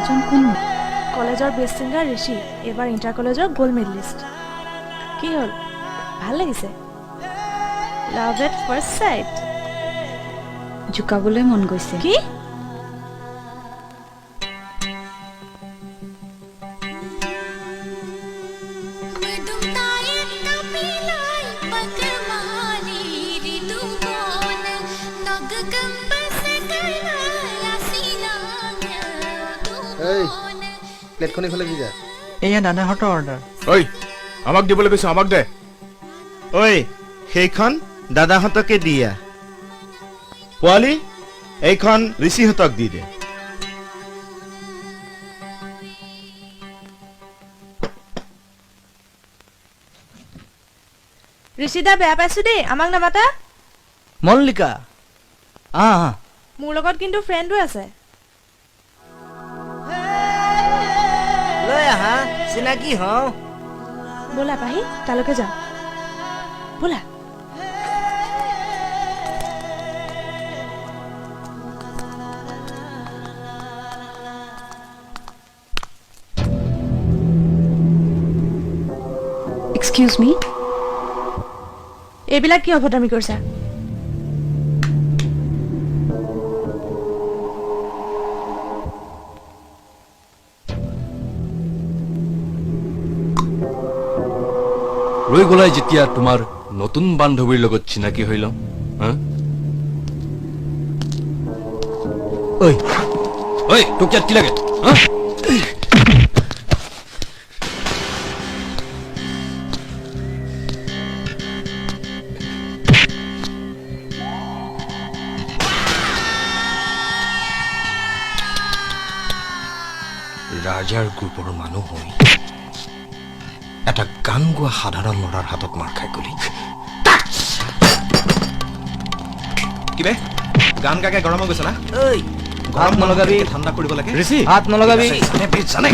এইজন কোন কলেজৰ বেষ্ট সিঙ্গাৰ ঋষি এবাৰ ইণ্টাৰ কলেজৰ গোল্ড মেডেলিষ্ট কি হ'ল ভাল লাগিছে লাভ এট ফাৰ্ষ্ট সাইট জুকাবলৈ মন গৈছে কি এই প্লেটখন ইফালে কি যায় এয়া দাদাহঁতৰ অৰ্ডাৰ ঐ আমাক দিবলৈ কৈছো আমাক দে ঐ সেইখন দাদাহঁতকে দিয়া পোৱালি এইখন ঋষিহঁতক দি দে ঋষিদা বেয়া পাইছো দেই আমাক নামাতা মল্লিকা মোৰ লগত কিন্তু ফ্ৰেণ্ডো আছে লৈ আহা চিনাকি হওঁ ব'লা পাহি তালৈকে যাওঁ ব'লা এক্সকিউজ মি এইবিলাক কি অভদ্ৰামি কৰিছা ৰৈ গলাই যেতিয়া তোমাৰ নতুন বান্ধৱীৰ লগত চিনাকি হৈ লওঁ ঐ ঐ তোক ইয়াত কি লাগে ৰাজাৰ গ্ৰুপৰ মানুহ হৈ এটা গান গোৱা সাধাৰণ ল'ৰাৰ হাতত মাৰ খাই গলি কিবে গান গাকে গৰম হৈ গৈছে না ঐ গৰম নলগাবি ঠাণ্ডা কৰিব লাগে ঋষি হাত নলগাবি জানে